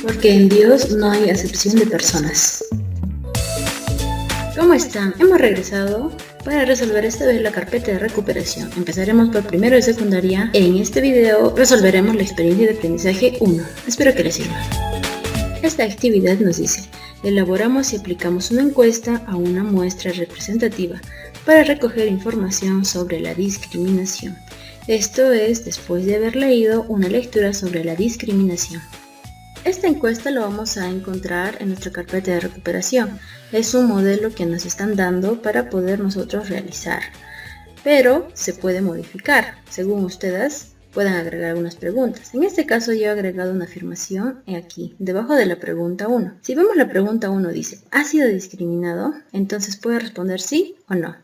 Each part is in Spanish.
Porque en Dios no hay acepción de personas. ¿Cómo están? Hemos regresado para resolver esta vez la carpeta de recuperación. Empezaremos por primero de secundaria. En este video resolveremos la experiencia de aprendizaje 1. Espero que les sirva. Esta actividad nos dice: elaboramos y aplicamos una encuesta a una muestra representativa para recoger información sobre la discriminación. Esto es después de haber leído una lectura sobre la discriminación. Esta encuesta lo vamos a encontrar en nuestra carpeta de recuperación. Es un modelo que nos están dando para poder nosotros realizar, pero se puede modificar según ustedes puedan agregar algunas preguntas. En este caso yo he agregado una afirmación aquí, debajo de la pregunta 1. Si vemos la pregunta 1 dice: ¿has sido discriminado? Entonces puede responder sí o no.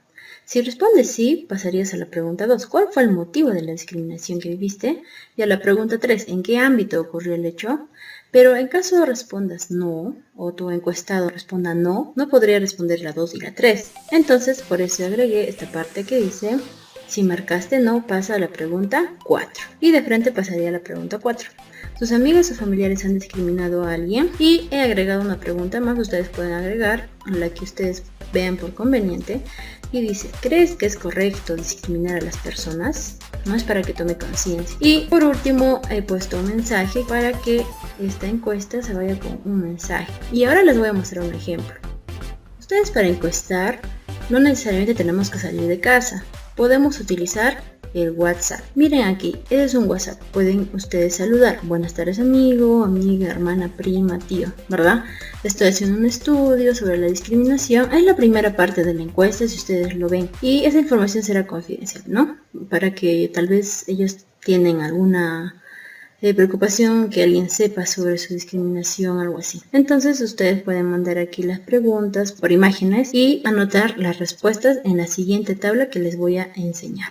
Si respondes sí, pasarías a la pregunta 2. ¿Cuál fue el motivo de la discriminación que viviste? Y a la pregunta 3. ¿En qué ámbito ocurrió el hecho? Pero en caso respondas no, o tu encuestado responda no, no podría responder la 2 y la 3. Entonces, por eso agregué esta parte que dice: si marcaste no, pasa a la pregunta 4. Y de frente pasaría a la pregunta 4. ¿Sus amigos o familiares han discriminado a alguien? Y he agregado una pregunta más, ustedes pueden agregar la que ustedes vean por conveniente. Y dice: ¿crees que es correcto discriminar a las personas? No, es para que tome conciencia. Y por último he puesto un mensaje para que esta encuesta se vaya con un mensaje. Y ahora les voy a mostrar un ejemplo. Ustedes, para encuestar no necesariamente tenemos que salir de casa. Podemos utilizar el WhatsApp. Miren aquí, ese es un WhatsApp. Pueden ustedes saludar: buenas tardes amigo, amiga, hermana, prima, tío, ¿verdad? Estoy haciendo un estudio sobre la discriminación. Es la primera parte de la encuesta, si ustedes lo ven. Y esa información será confidencial, ¿no? Para que tal vez ellos tienen alguna preocupación que alguien sepa sobre su discriminación, algo así. Entonces ustedes pueden mandar aquí las preguntas por imágenes y anotar las respuestas en la siguiente tabla que les voy a enseñar.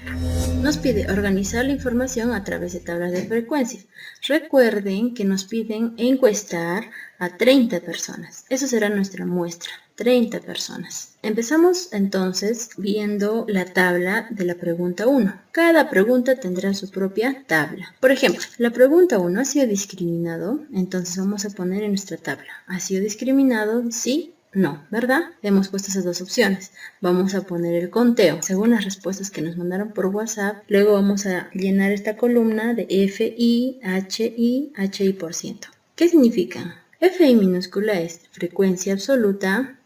Nos pide organizar la información a través de tablas de frecuencia. Recuerden que nos piden encuestar a 30 personas. Eso será nuestra muestra, 30 personas. Empezamos entonces viendo la tabla de la pregunta 1. Cada pregunta tendrá su propia tabla. Por ejemplo, la pregunta 1: ¿ha sido discriminado? Entonces vamos a poner en nuestra tabla: ¿ha sido discriminado? Sí, no, ¿verdad? Hemos puesto esas dos opciones. Vamos a poner el conteo según las respuestas que nos mandaron por WhatsApp. Luego vamos a llenar esta columna de FI, HI, HI%. ¿Qué significa? FI minúscula es frecuencia absoluta,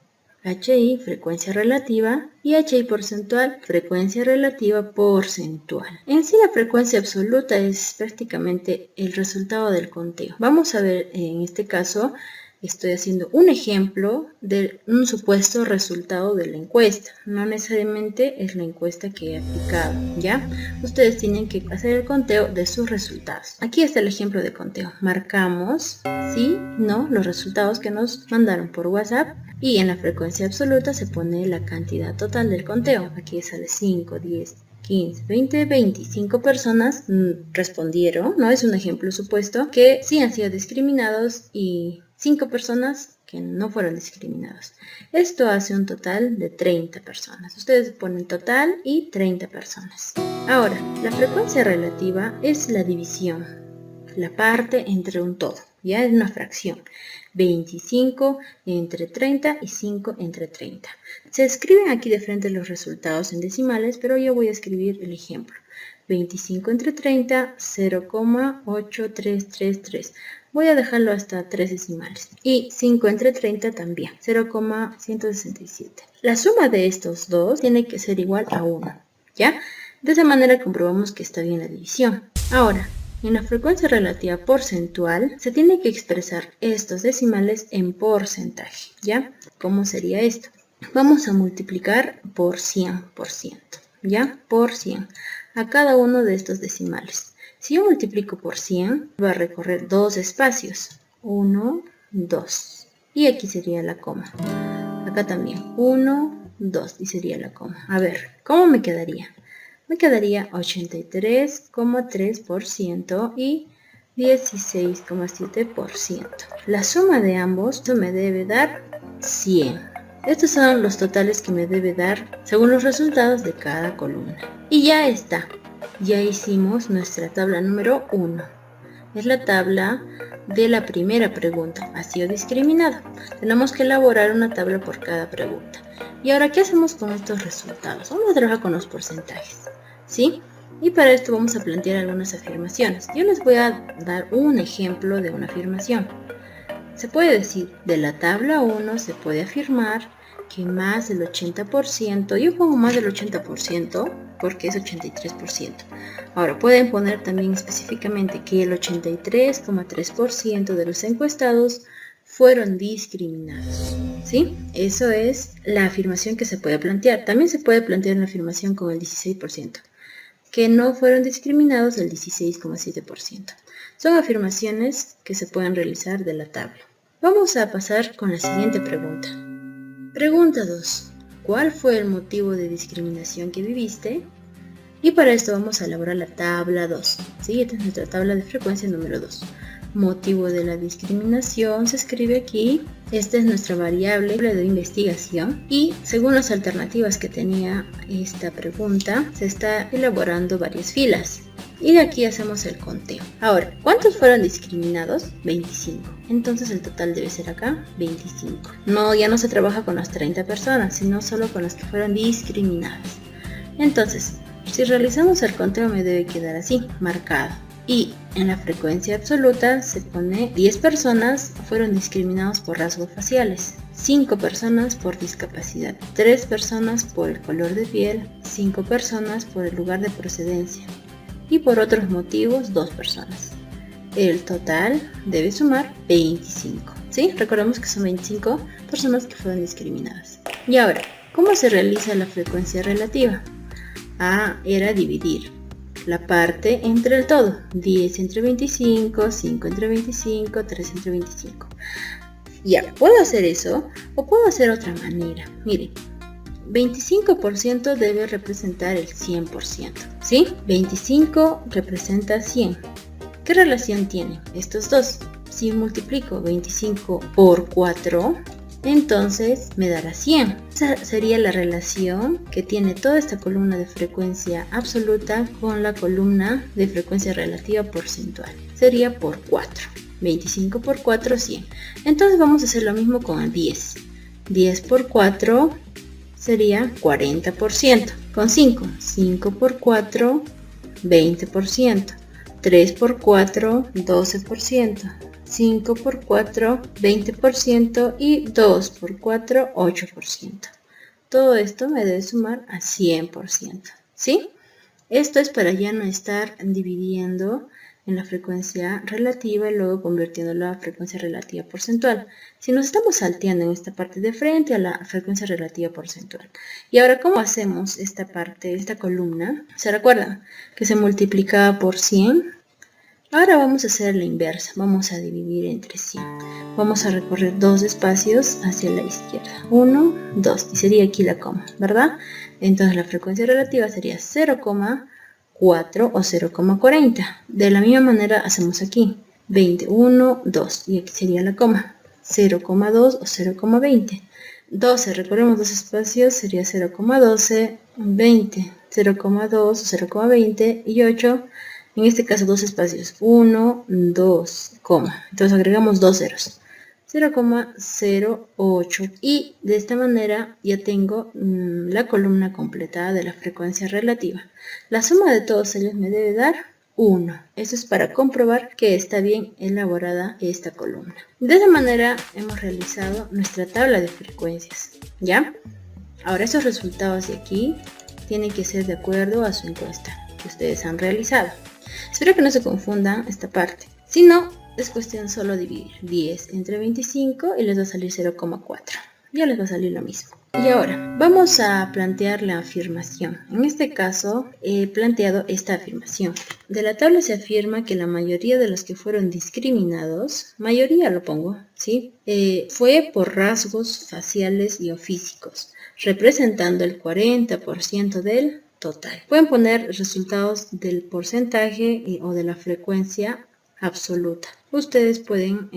HI frecuencia relativa y HI porcentual frecuencia relativa porcentual. En sí, la frecuencia absoluta es prácticamente el resultado del conteo. Vamos a ver, en este caso estoy haciendo un ejemplo de un supuesto resultado de la encuesta. No necesariamente es la encuesta que he aplicado, ¿ya? Ustedes tienen que hacer el conteo de sus resultados. Aquí está el ejemplo de conteo. Marcamos sí, no, los resultados que nos mandaron por WhatsApp. Y en la frecuencia absoluta se pone la cantidad total del conteo. Aquí sale 5, 10, 15, 20, 25 personas respondieron, ¿no? Es un ejemplo supuesto que sí han sido discriminados y 5 personas que no fueron discriminados. Esto hace un total de 30 personas. Ustedes ponen total y 30 personas. Ahora, la frecuencia relativa es la división, la parte entre un todo. Ya es una fracción. 25 entre 30 y 5 entre 30. Se escriben aquí de frente los resultados en decimales, pero yo voy a escribir el ejemplo. 25 entre 30, 0,8333. Voy a dejarlo hasta 3 decimales. Y 5 entre 30 también, 0,167. La suma de estos dos tiene que ser igual a 1, ¿ya? De esa manera comprobamos que está bien la división. Ahora, en la frecuencia relativa porcentual se tiene que expresar estos decimales en porcentaje, ¿ya? ¿Cómo sería esto? Vamos a multiplicar por 100%, ¿ya? Por 100 a cada uno de estos decimales. Si yo multiplico por 100, va a recorrer dos espacios, 1, 2. Y aquí sería la coma. Acá también, 1, 2 y sería la coma. A ver, ¿cómo me quedaría? Me quedaría 83,3% y 16,7%. La suma de ambos me debe dar 100. Estos son los totales que me debe dar según los resultados de cada columna. Y ya está. Ya hicimos nuestra tabla número 1. es la tabla de la primera pregunta. ¿Ha sido discriminado? Tenemos que elaborar una tabla por cada pregunta. Y ahora, ¿qué hacemos con estos resultados? Vamos a trabajar con los porcentajes, ¿sí? Y para esto vamos a plantear algunas afirmaciones. Yo les voy a dar un ejemplo de una afirmación. Se puede decir, de la tabla 1 se puede afirmar que más del 80%, yo pongo más del 80% porque es 83%. Ahora pueden poner también específicamente que el 83,3% de los encuestados fueron discriminados, ¿sí? Eso es la afirmación que se puede plantear. También se puede plantear una afirmación con el 16%, que no fueron discriminados el 16,7%. Son afirmaciones que se pueden realizar de la tabla. Vamos a pasar con la siguiente pregunta. Pregunta 2. ¿Cuál fue el motivo de discriminación que viviste? Y para esto vamos a elaborar la tabla 2. ¿Sí? Esta es nuestra tabla de frecuencia número 2. Motivo de la discriminación se escribe aquí. Esta es nuestra variable de investigación. Y según las alternativas que tenía esta pregunta, se está elaborando varias filas. Y de aquí hacemos el conteo. Ahora, ¿cuántos fueron discriminados? 25. Entonces el total debe ser acá 25. No, ya no se trabaja con las 30 personas, sino solo con las que fueron discriminadas. Entonces, si realizamos el conteo me debe quedar así, marcado. Y en la frecuencia absoluta se pone 10 personas fueron discriminados por rasgos faciales, 5 personas por discapacidad, 3 personas por el color de piel, 5 personas por el lugar de procedencia y por otros motivos 2 personas. El total debe sumar 25. ¿Sí? Recordemos que son 25 personas que fueron discriminadas. Y ahora, ¿cómo se realiza la frecuencia relativa? Era dividir la parte entre el todo. 10 entre 25, 5 entre 25, 3 entre 25. Ya, puedo hacer eso o puedo hacer otra manera. Miren, 25% debe representar el 100%. ¿Sí? 25 representa 100. ¿Qué relación tienen estos dos? Si multiplico 25 por 4, entonces me dará 100. Esa sería la relación que tiene toda esta columna de frecuencia absoluta con la columna de frecuencia relativa porcentual. Sería por 4. 25 por 4, 100. Entonces vamos a hacer lo mismo con el 10. 10 por 4 sería 40%. Con 5. 5 por 4, 20%. 3 por 4, 12%. 5 por 4, 20% y 2 por 4, 8%. Todo esto me debe sumar a 100%. ¿Sí? Esto es para ya no estar dividiendo en la frecuencia relativa y luego convirtiéndolo a frecuencia relativa porcentual. Si nos estamos salteando en esta parte de frente a la frecuencia relativa porcentual. Y ahora, ¿cómo hacemos esta parte, esta columna? ¿Se recuerdan que se multiplicaba por 100? Ahora vamos a hacer la inversa, vamos a dividir entre 100. Vamos a recorrer dos espacios hacia la izquierda. 1, 2, y sería aquí la coma, ¿verdad? Entonces la frecuencia relativa sería 0,4 o 0,40. De la misma manera hacemos aquí, 21, 2, y aquí sería la coma, 0,2 o 0,20. 12, recorremos dos espacios, sería 0,12, 20, 0,2 o 0,20 y 8. En este caso, dos espacios, 1, 2, entonces agregamos dos ceros, 0,08. Y de esta manera ya tengo la columna completada de la frecuencia relativa. La suma de todos ellos me debe dar 1. Eso es para comprobar que está bien elaborada esta columna. De esa manera hemos realizado nuestra tabla de frecuencias, ¿ya? Ahora esos resultados de aquí tienen que ser de acuerdo a su encuesta que ustedes han realizado. Espero que no se confunda esta parte. Si no, es cuestión solo dividir 10 entre 25 y les va a salir 0,4. Ya les va a salir lo mismo. Y ahora, vamos a plantear la afirmación. En este caso, he planteado esta afirmación. De la tabla se afirma que la mayoría de los que fueron discriminados, mayoría lo pongo, ¿sí? Fue por rasgos faciales y o físicos, representando el 40% del total. Pueden poner resultados del porcentaje o de la frecuencia absoluta. Ustedes pueden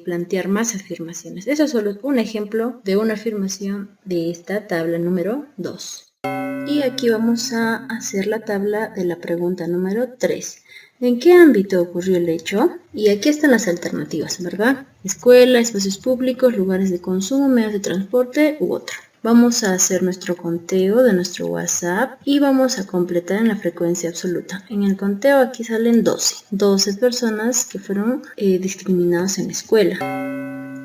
plantear más afirmaciones. Eso es solo un ejemplo de una afirmación de esta tabla número 2. Y aquí vamos a hacer la tabla de la pregunta número 3. ¿En qué ámbito ocurrió el hecho? Y aquí están las alternativas, ¿verdad? Escuela, espacios públicos, lugares de consumo, medios de transporte u otro. Vamos a hacer nuestro conteo de nuestro WhatsApp y vamos a completar en la frecuencia absoluta. En el conteo aquí salen 12 personas que fueron discriminadas en la escuela.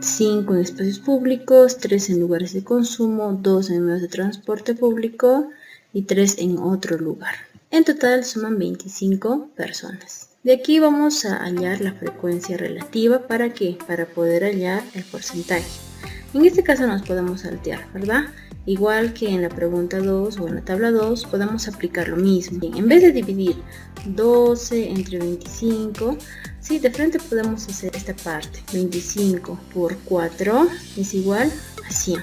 5 en espacios públicos, 3 en lugares de consumo, 2 en medios de transporte público y 3 en otro lugar. En total suman 25 personas. De aquí vamos a hallar la frecuencia relativa. ¿Para qué? Para poder hallar el porcentaje. En este caso nos podemos saltear, ¿verdad? Igual que en la pregunta 2 o en la tabla 2 podemos aplicar lo mismo. En vez de dividir 12 entre 25, sí, de frente podemos hacer esta parte. 25 por 4 es igual a 100.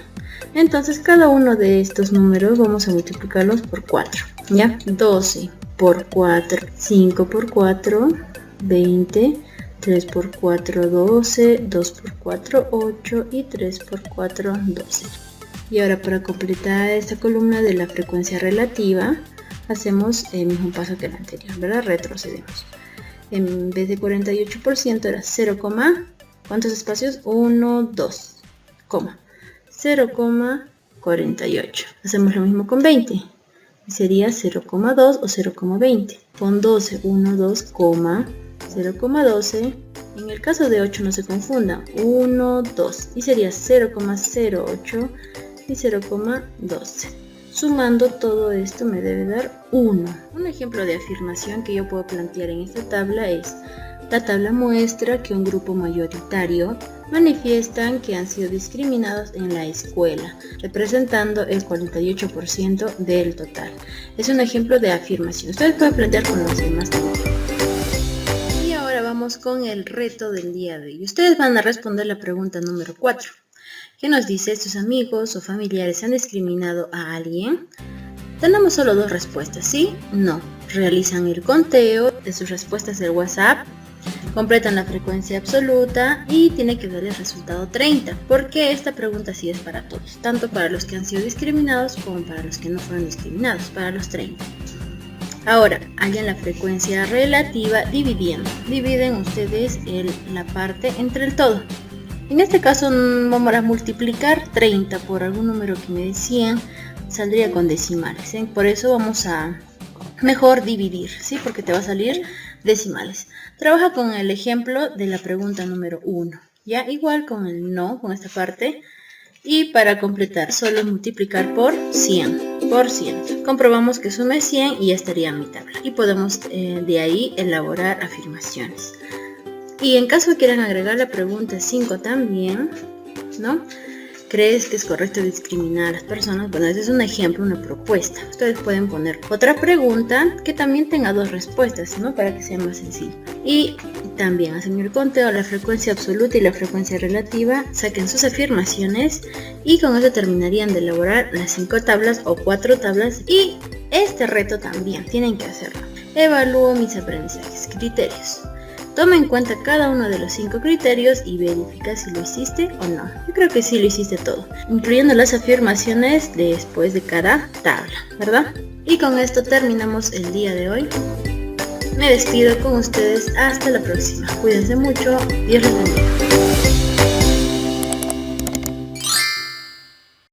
Entonces cada uno de estos números vamos a multiplicarlos por 4. ¿Ya? 12 por 4, 5 por 4, 20, 3 por 4, 12, 2 por 4, 8 y 3 por 4, 12. Y ahora para completar esta columna de la frecuencia relativa, hacemos el mismo paso que el anterior, ¿verdad? Retrocedemos. En vez de 48% era 0, ¿cuántos espacios? 1, 2, 0,48. Hacemos lo mismo con 20. Sería 0,2 o 0,20. Con 12, 1, 2, 0,12. En el caso de 8 no se confundan, 1, 2. Y sería 0,08 y 0,12. Sumando todo esto me debe dar 1. Un ejemplo de afirmación que yo puedo plantear en esta tabla es: la tabla muestra que un grupo mayoritario manifiestan que han sido discriminados en la escuela, representando el 48% del total. Es un ejemplo de afirmación. Ustedes pueden plantear con los demás también. Y ahora vamos con el reto del día de hoy. Ustedes van a responder la pregunta número 4, que nos dice: ¿sus amigos o familiares han discriminado a alguien? Tenemos solo 2 respuestas, ¿sí? No. Realizan el conteo de sus respuestas del WhatsApp, completan la frecuencia absoluta y tiene que dar el resultado 30, porque esta pregunta sí es para todos, tanto para los que han sido discriminados como para los que no fueron discriminados, para los 30. Ahora, hallan la frecuencia relativa dividiendo. Dividen ustedes la parte entre el todo. En este caso vamos a multiplicar 30 por algún número que me decían, saldría con decimales, ¿eh? Por eso vamos a mejor dividir, ¿sí? Porque te va a salir decimales. Trabaja con el ejemplo de la pregunta número 1, ya igual con el no, con esta parte, y para completar solo multiplicar por 100, por 100. Comprobamos que sume 100 y ya estaría mi tabla, y podemos de ahí elaborar afirmaciones. Y en caso que quieran agregar la pregunta 5 también, ¿no? ¿Crees que es correcto discriminar a las personas? Bueno, ese es un ejemplo, una propuesta. Ustedes pueden poner otra pregunta que también tenga 2 respuestas, ¿no? Para que sea más sencillo. Y también hacen el conteo, la frecuencia absoluta y la frecuencia relativa, saquen sus afirmaciones y con eso terminarían de elaborar las 5 tablas o 4 tablas. Y este reto también tienen que hacerlo. Evalúo mis aprendizajes, criterios. Toma en cuenta cada uno de los 5 criterios y verifica si lo hiciste o no. Yo creo que sí lo hiciste todo, incluyendo las afirmaciones después de cada tabla, ¿verdad? Y con esto terminamos el día de hoy. Me despido con ustedes hasta la próxima. Cuídense mucho. Dios les bendiga.